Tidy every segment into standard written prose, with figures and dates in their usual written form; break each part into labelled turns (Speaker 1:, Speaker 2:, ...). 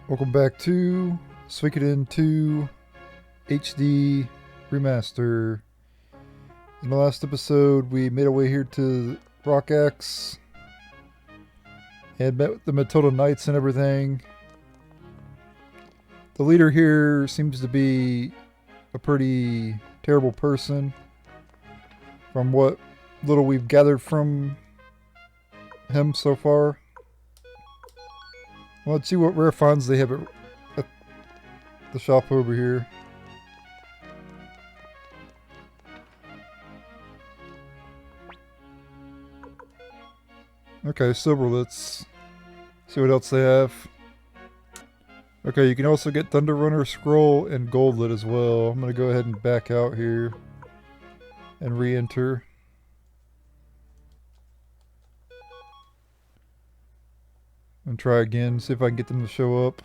Speaker 1: Welcome back to Suikoden II HD Remaster. In the last episode, we made our way here to Rockaxe and met with the Matilda Knights and everything. The leader here seems to be a pretty terrible person from what little we've gathered from him so far. Well, let's see what rare finds they have at the shop over here. Okay, silver. Let's see what else they have. Okay, you can also get Thunder Runner Scroll and Goldlet as well. I'm going to go ahead and back out here and re-enter. And try again, see if I can get them to show up.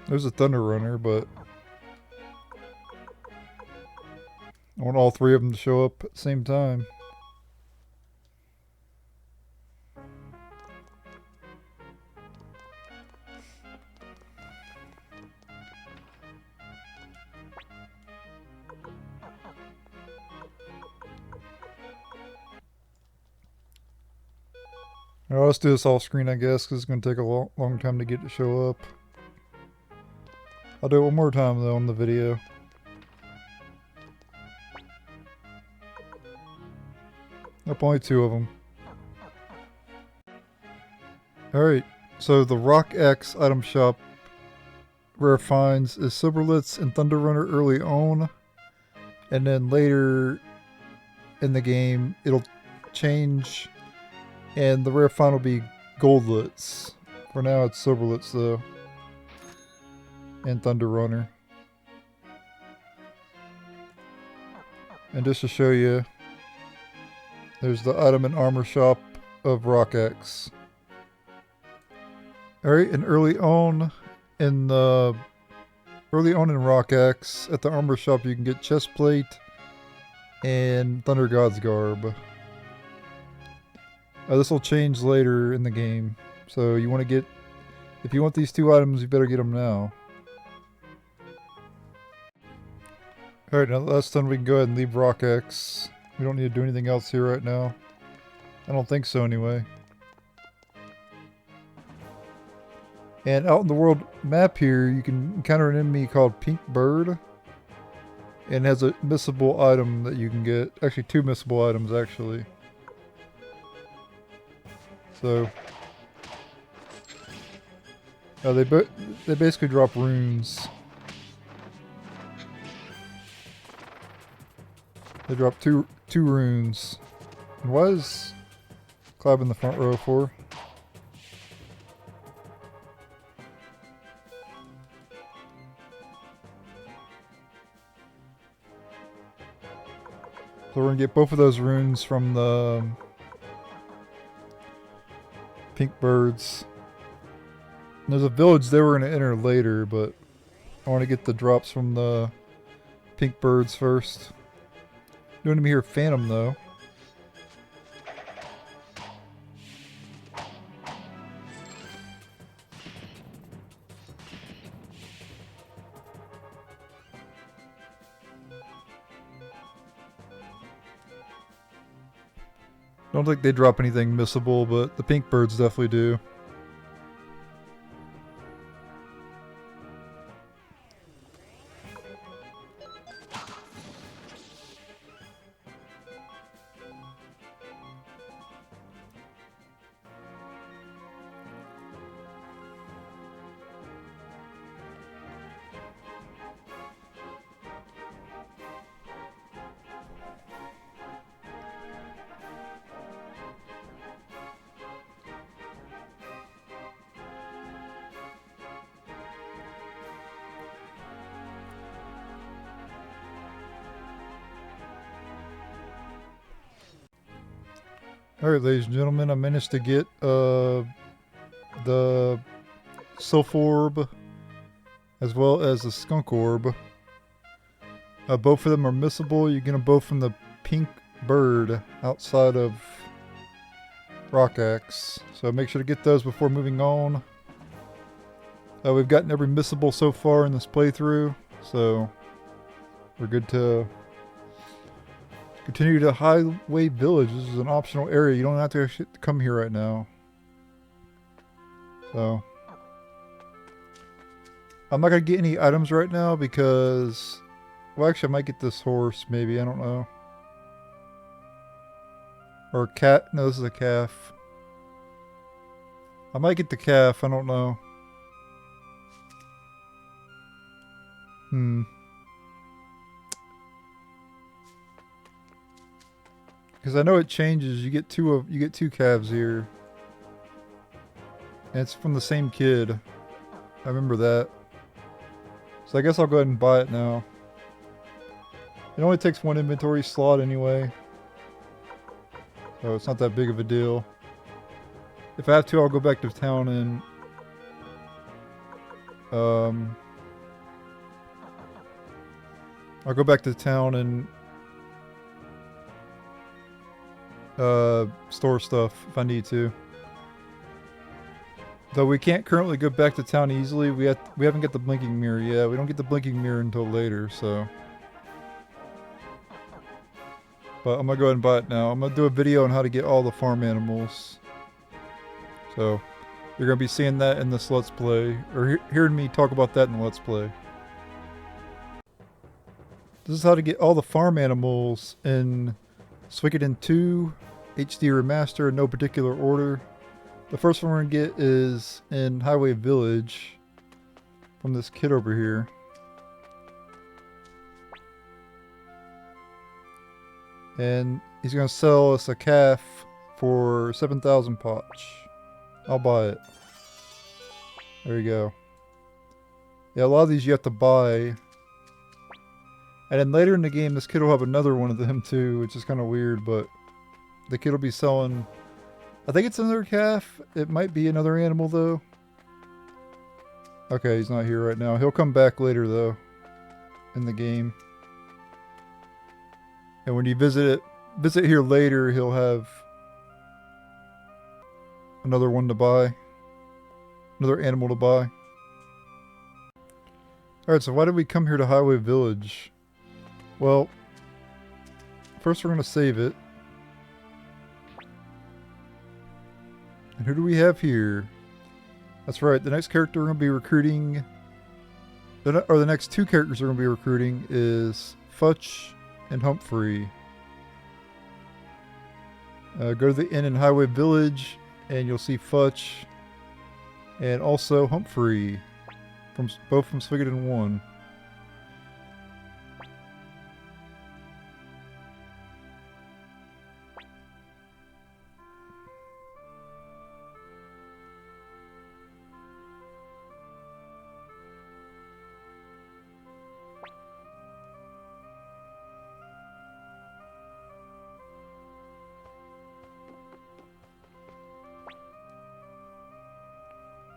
Speaker 1: There's a Thunder Runner, but I want all three of them to show up at the same time. Alright, let's do this off screen, I guess, because it's going to take a long time to get it to show up. I'll do it one more time, though, on the video. Nope, only two of them. Alright, so the Rockaxe item shop rare finds is Silverlets and Thunder Runner early on. And then later in the game, it'll change. And the rare find will be Goldlets. For now, it's Silverlets, though. And Thunder Runner. And just to show you, there's the item and armor shop of Rockaxe. Alright, and early on in Rockaxe, at the armor shop, you can get Chestplate and Thunder God's Garb. This will change later in the game, so you want to get, if you want these two items, you better get them now. Alright, now that's done, we can go ahead and leave Rockaxe. We don't need to do anything else here right now. I don't think so anyway. And out in the world map here, you can encounter an enemy called Pink Bird. And has a missable item that you can get. Actually, two missable items, actually. So, they basically drop runes. They drop two runes. And why is Clive in the front row for? So we're gonna get both of those runes from the Pink Birds. And there's a village there we're going to enter later, but I want to get the drops from the Pink Birds first. Don't even hear Phantom though. Don't think they drop anything missable, but the Pink Birds definitely do. Alright, ladies and gentlemen, I managed to get the Sylph Orb as well as the Skunk Orb. Both of them are missable. You get them both from the Pink bird outside of Rockaxe. So make sure to get those before moving on. We've gotten every missable so far in this playthrough, so we're good to continue to Highway Village. This is an optional area. You don't have to actually come here right now. So I'm not going to get any items right now because, well, actually I might get this horse maybe, I don't know. Or a cat. No, this is a calf. I might get the calf, I don't know. Because I know it changes. You get two calves here. And it's from the same kid. I remember that. So I guess I'll go ahead and buy it now. It only takes one inventory slot anyway. So it's not that big of a deal. If I have to, I'll go back to town and I'll go back to town and store stuff if I need to. Though we can't currently go back to town easily. We haven't got the blinking mirror yet. We don't get the blinking mirror until later, so. But I'm gonna go ahead and buy it now. I'm gonna do a video on how to get all the farm animals. So you're gonna be seeing that in this Let's Play, or hearing me talk about that in the Let's Play. This is how to get all the farm animals in Suikoden II HD Remaster in no particular order. The first one we're going to get is in Highway Village from this kid over here. And he's going to sell us a calf for 7,000 potch. I'll buy it. There you go. Yeah, a lot of these you have to buy. And then later in the game, this kid will have another one of them too, which is kind of weird, but the kid will be selling... I think it's another calf. It might be another animal though. Okay, he's not here right now. He'll come back later though, in the game. And when you visit here later, he'll have another one to buy. Another animal to buy. Alright, so why did we come here to Highway Village? Well, first we're going to save it. And who do we have here? That's right, the next character we're going to be recruiting, or the next two characters we're going to be recruiting is Futch and Humphrey. Go to the inn in Highway Village and you'll see Futch and also Humphrey, both from Suikoden 1.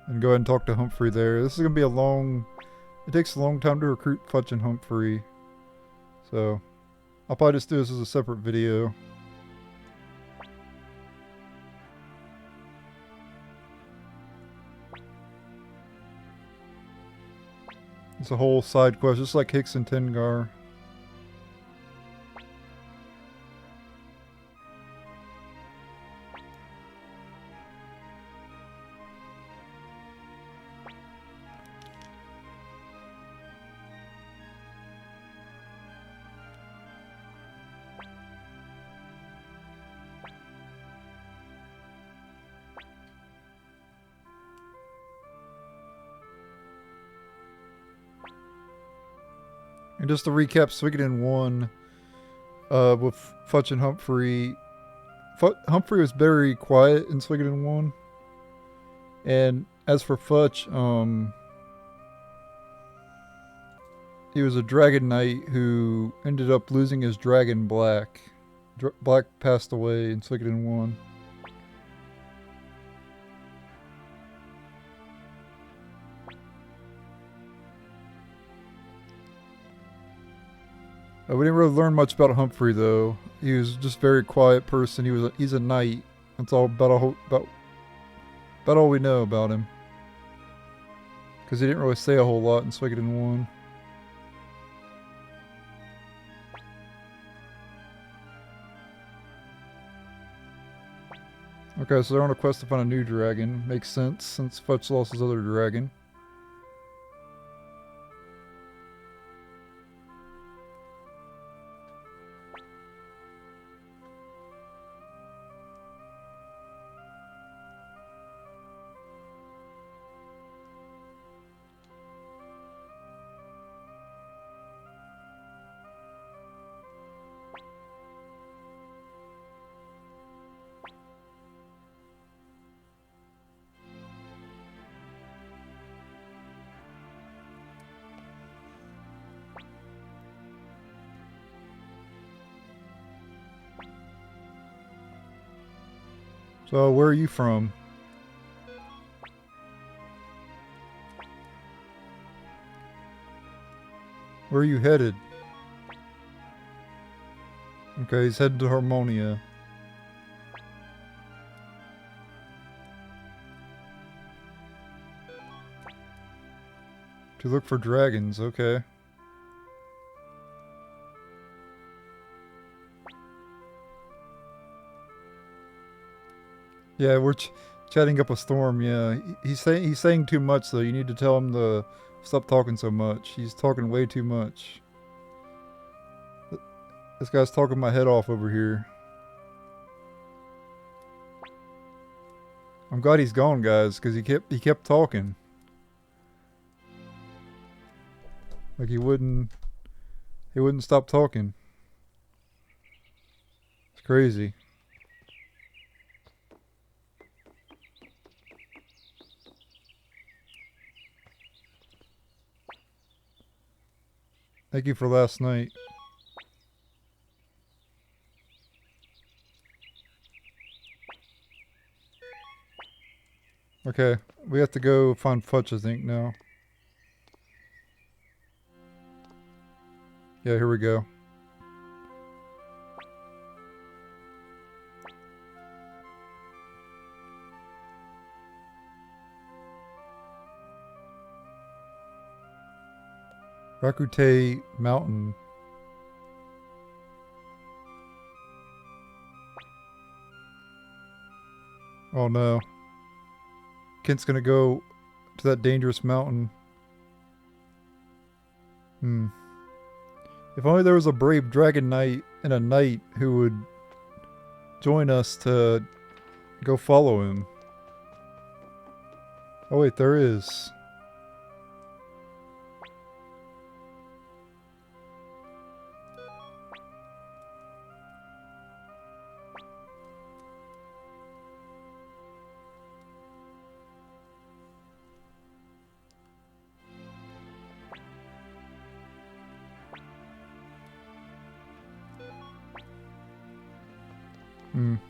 Speaker 1: And go ahead and talk to Humphrey there. This is going to be a long... It takes a long time to recruit Futch and Humphrey. So, I'll probably just do this as a separate video. It's a whole side quest, just like Hicks and Tengar. And just to recap Suikoden 1, with Futch and Humphrey, Humphrey was very quiet in Suikoden 1. And as for Futch, he was a dragon knight who ended up losing his dragon Black. Black passed away in Suikoden 1. We didn't really learn much about Humphrey though. He was just a very quiet person. He's a knight. That's all about all we know about him. Because he didn't really say a whole lot in Suikoden 1. Okay, so they're on a quest to find a new dragon. Makes sense, since Futch lost his other dragon. So, where are you from? Where are you headed? Okay, he's headed to Harmonia. To look for dragons, okay. Yeah, we're chatting up a storm, yeah. He's saying too much though. You need to tell him to stop talking so much. He's talking way too much. This guy's talking my head off over here. I'm glad he's gone, guys, because he kept talking. Like he wouldn't stop talking. It's crazy. Thank you for last night. Okay, we have to go find Futch, I think, now. Yeah, here we go. Rakutei Mountain. Oh no. Kent's gonna go to that dangerous mountain. If only there was a brave dragon knight and a knight who would join us to go follow him. Oh wait, there is.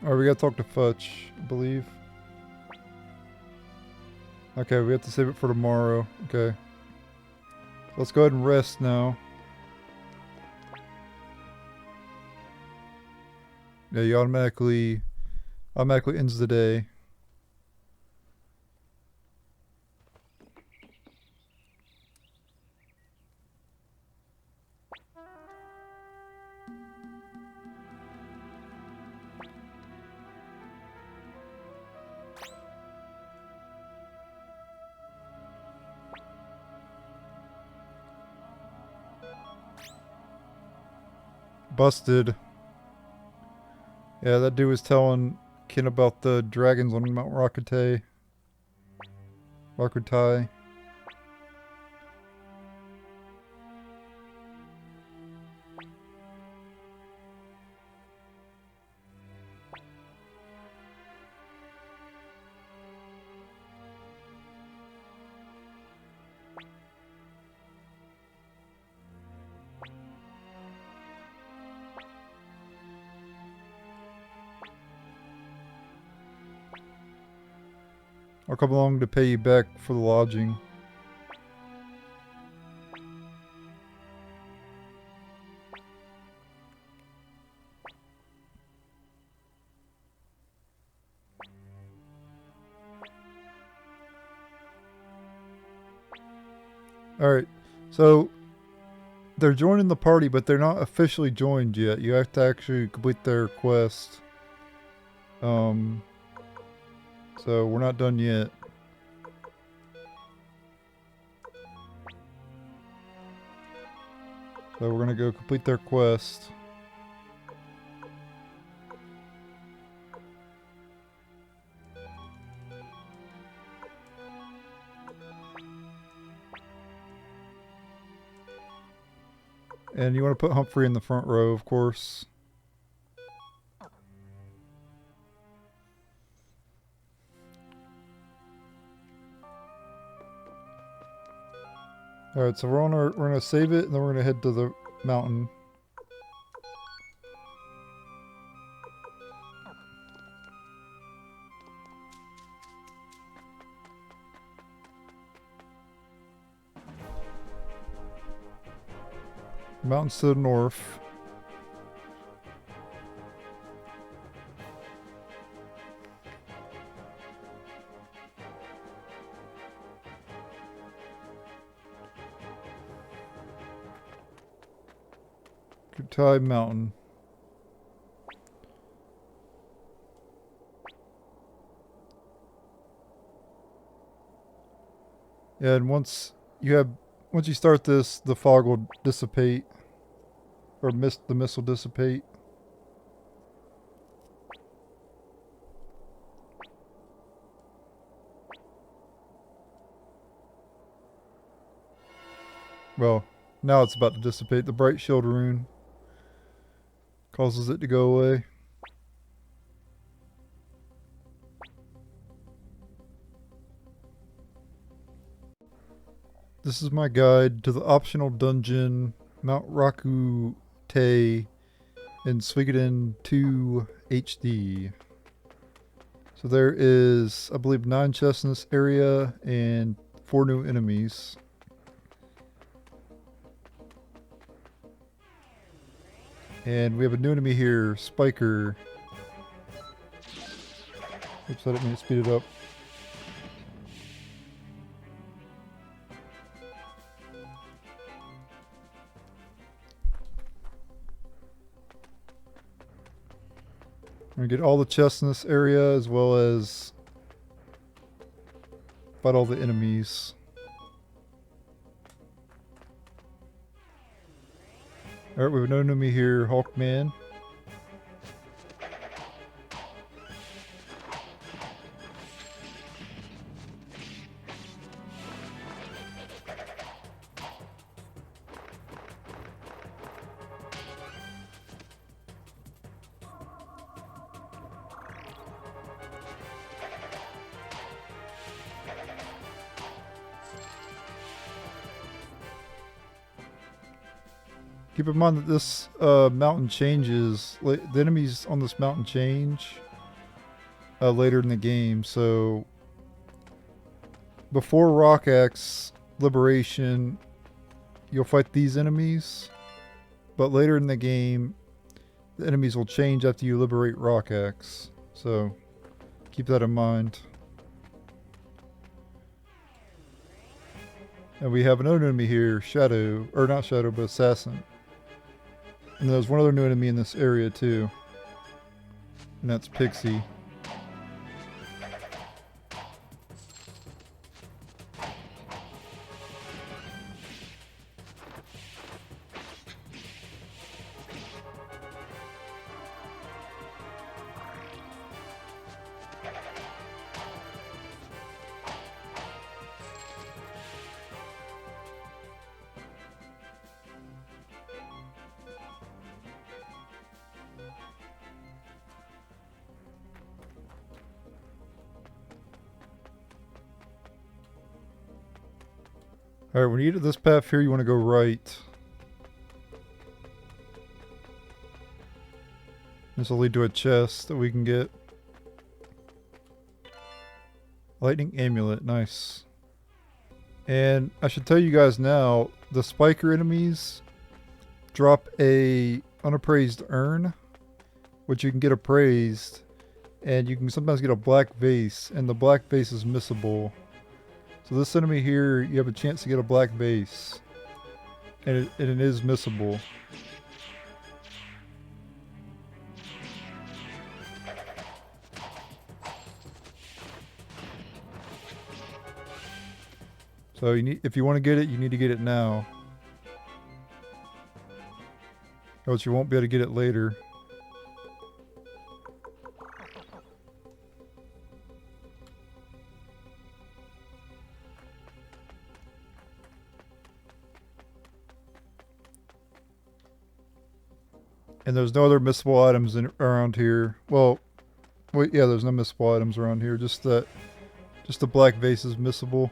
Speaker 1: Alright, we gotta talk to Futch, I believe. Okay, we have to save it for tomorrow. Okay. Let's go ahead and rest now. Yeah, you automatically ends the day. Busted. Yeah, that dude was telling Ken about the dragons on Mount Rakutei. Rakutei. I'll come along to pay you back for the lodging. Alright, so they're joining the party, but they're not officially joined yet. You have to actually complete their quest. So we're not done yet. So we're gonna go complete their quest. And you want to put Humphrey in the front row, of course. Alright, so we're gonna save it and then we're gonna head to the mountain. Mountains to the north. Rakutei Mountain. Yeah, and once you start this, the fog will dissipate. Or the mist will dissipate. Well, now it's about to dissipate. The bright shield rune causes it to go away. This is my guide to the optional dungeon, Mount Rakutei in Suikoden II HD. So there is, I believe, 9 chests in this area and 4 new enemies. And we have a new enemy here, Spiker. Oops, I didn't mean to speed it up. We're gonna get all the chests in this area as well as fight all the enemies. Alright, we have an enemy here, Hawkman. Keep in mind that this mountain changes. The enemies on this mountain change later in the game. So before Rockaxe Liberation, you'll fight these enemies. But later in the game, the enemies will change after you liberate Rockaxe. So keep that in mind. And we have another enemy here, Shadow. Or not Shadow, but Assassin. And there's one other new enemy in this area too. And that's Pixie. Alright, when you get to this path here, you want to go right. This will lead to a chest that we can get. Lightning amulet, nice. And I should tell you guys now, the spiker enemies drop a unappraised urn, which you can get appraised, and you can sometimes get a black vase, and the black vase is missable. So this enemy here, you have a chance to get a black base. And it is missable. So if you want to get it, you need to get it now. Or else you won't be able to get it later. And there's no other missable items around here. Well, wait, yeah, there's no missable items around here. Just the black vase is missable.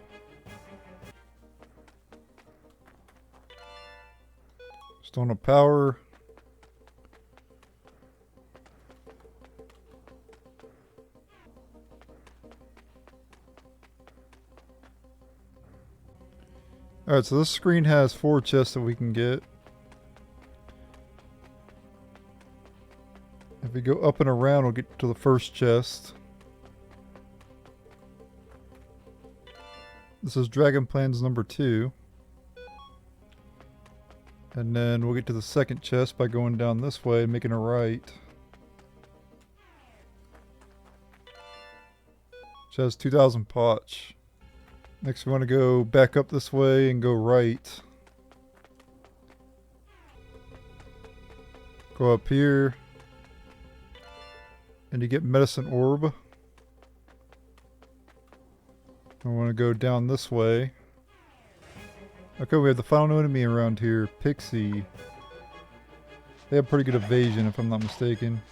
Speaker 1: Stone of Power. Alright, so this screen has 4 chests that we can get. If we go up and around, we'll get to the first chest. This is Dragon Plans number 2. And then we'll get to the second chest by going down this way and making a right. Which has 2,000 potch. Next we want to go back up this way and go right. Go up here. And you get Medicine Orb. I want to go down this way. Okay, we have the final enemy around here, Pixie. They have pretty good evasion if I'm not mistaken.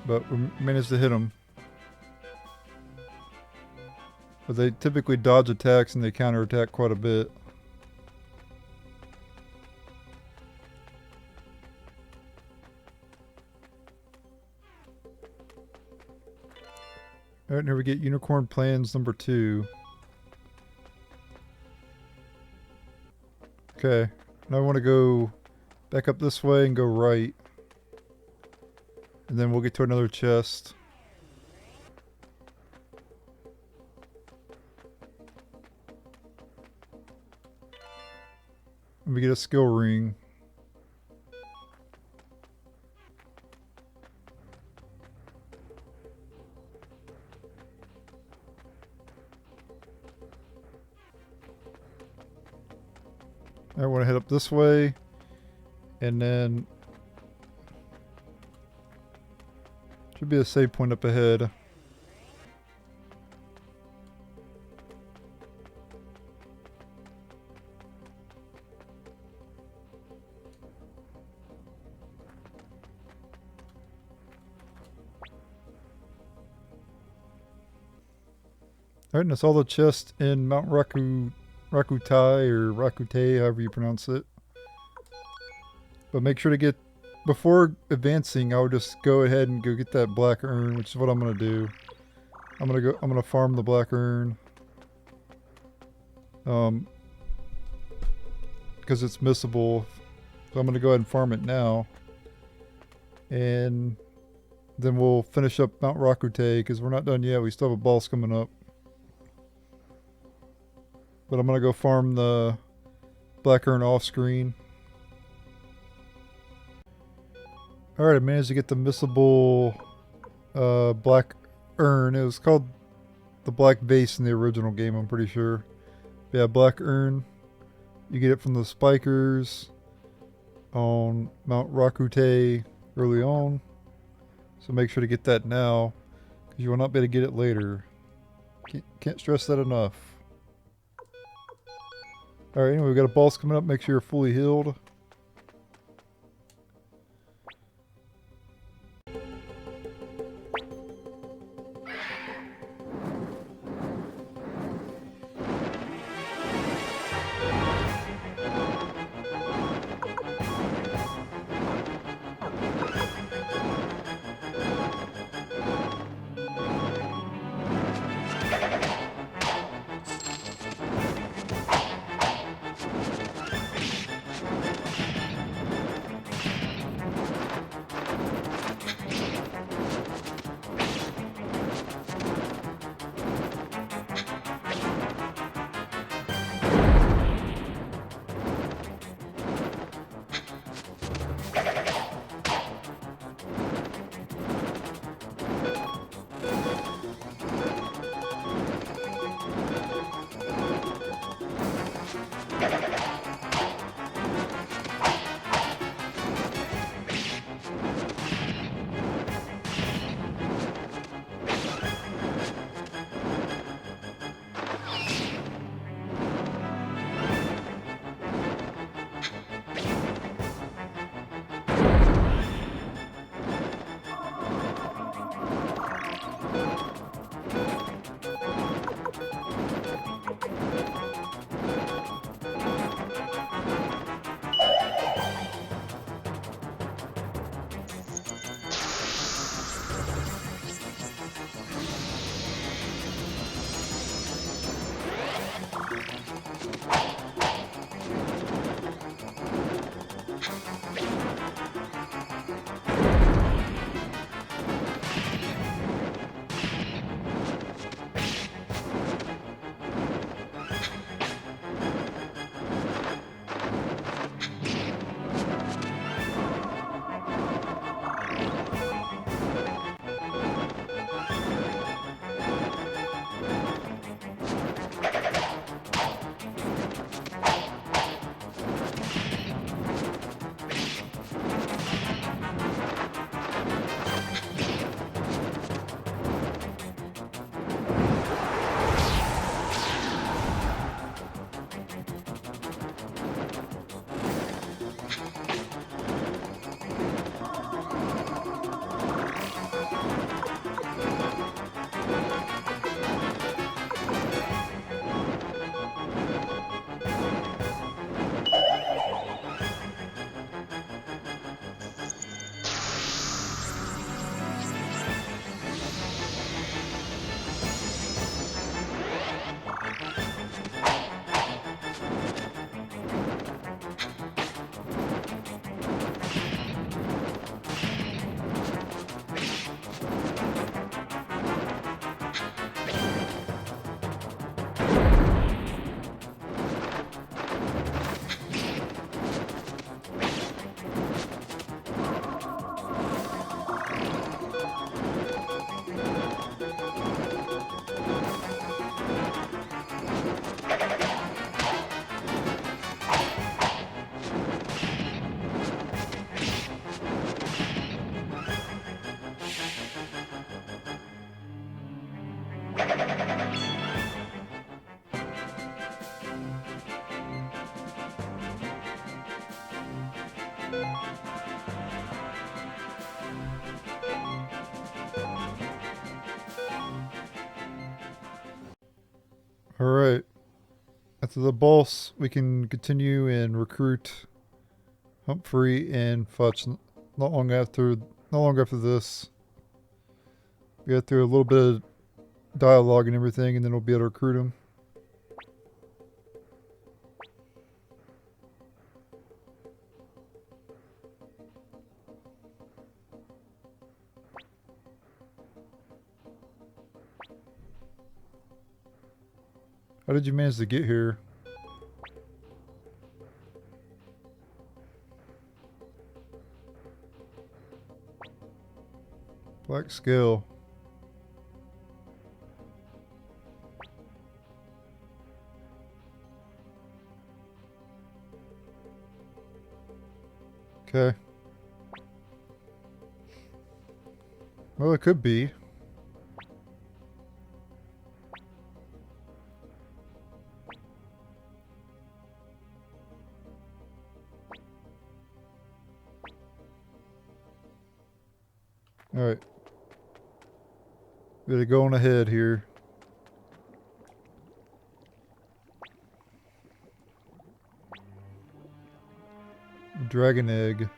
Speaker 1: But we managed to hit them. But they typically dodge attacks and they counterattack quite a bit. Alright, here we get Unicorn Plans number 2. Okay, now I want to go back up this way and go right. And then we'll get to another chest. And we get a skill ring. I want to head up this way, and then should be a save point up ahead. Alright, and that's all the chests in Mount Rakutei or Rakutei, however you pronounce it. But make sure to get, before advancing, I would just go ahead and go get that black urn, which is what I'm gonna do. I'm gonna farm the black urn. Because it's missable. So I'm gonna go ahead and farm it now. And then we'll finish up Mount Rakutei, because we're not done yet. We still have a boss coming up. But I'm gonna go farm the black urn off screen. Alright, I managed to get the missable black urn. It was called the black vase in the original game, I'm pretty sure. Yeah, black urn. You get it from the spikers on Mount Rakutei early on. So make sure to get that now, because you will not be able to get it later. Can't stress that enough. Alright, anyway, we've got a boss coming up. Make sure you're fully healed. Alright. After the boss, we can continue and recruit Humphrey and Futch. Not long after this. We got through a little bit of dialogue and everything, and then we'll be able to recruit him. How did you manage to get here? Black scale. Okay. Well, it could be. Alright. Better go on ahead here. Dragon egg.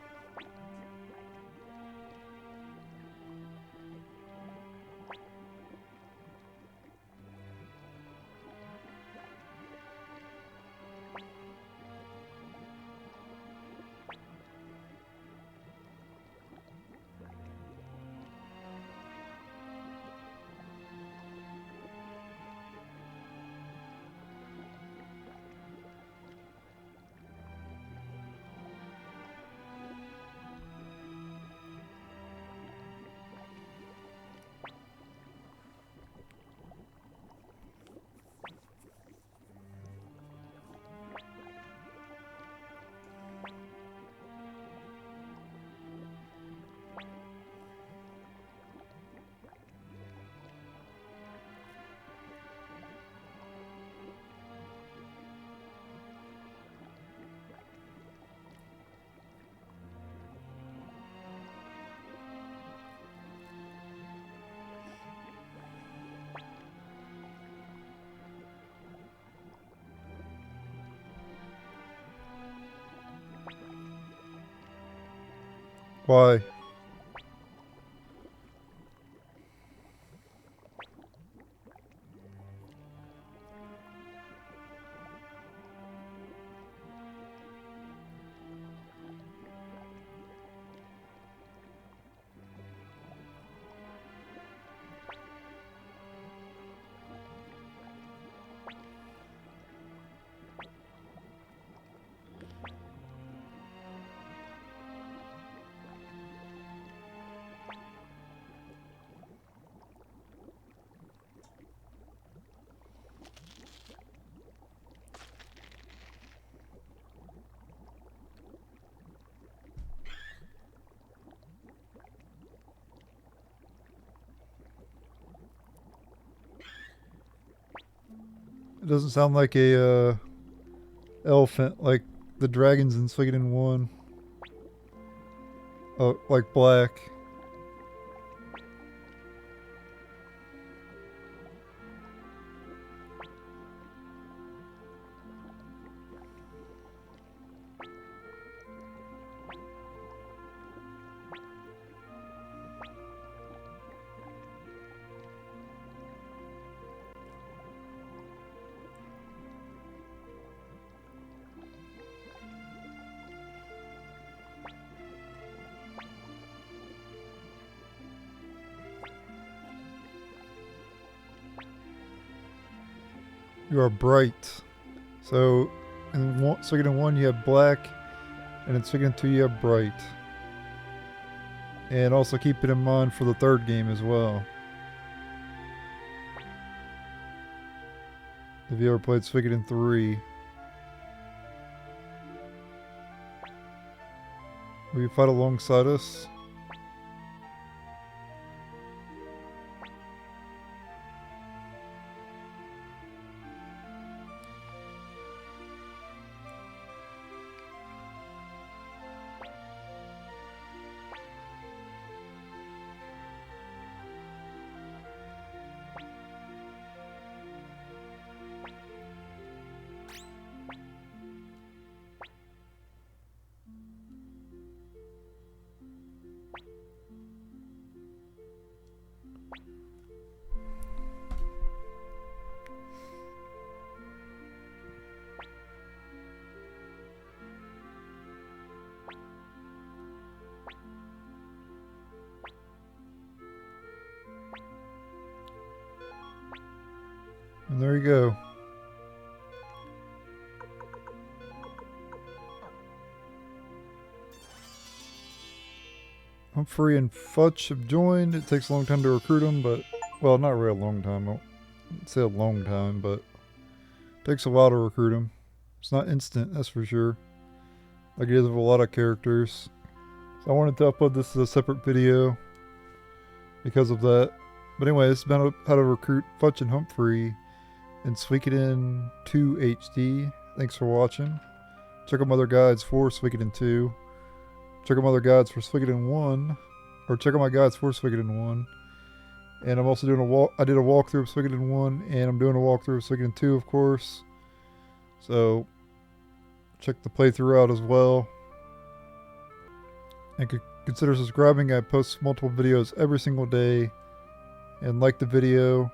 Speaker 1: Why? It doesn't sound like a elephant like the dragons in Suikoden 1. Oh, like black. You are bright. So in Suikoden 1 you have black, and in Suikoden 2 you have bright. And also keep it in mind for the third game as well. If you ever played Suikoden 3. Will you fight alongside us? And there you go. Humphrey and Futch have joined. It takes a long time to recruit them, but, well, not really a long time. I won't say a long time, but it takes a while to recruit them. It's not instant, that's for sure. Like it is with a lot of characters. So I wanted to upload this as a separate video because of that. But anyway, this is about how to recruit Futch and Humphrey in Suikoden II HD. Thanks for watching. Check out my other guides for Suikoden 2. Check out my other guides for Suikoden 1. Or check out my guides for Suikoden 1. And I'm also doing I did a walkthrough of Suikoden 1, and I'm doing a walkthrough of Suikoden 2, of course. So, check the playthrough out as well. And consider subscribing. I post multiple videos every single day. And like the video.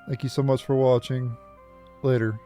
Speaker 1: Thank you so much for watching. Later.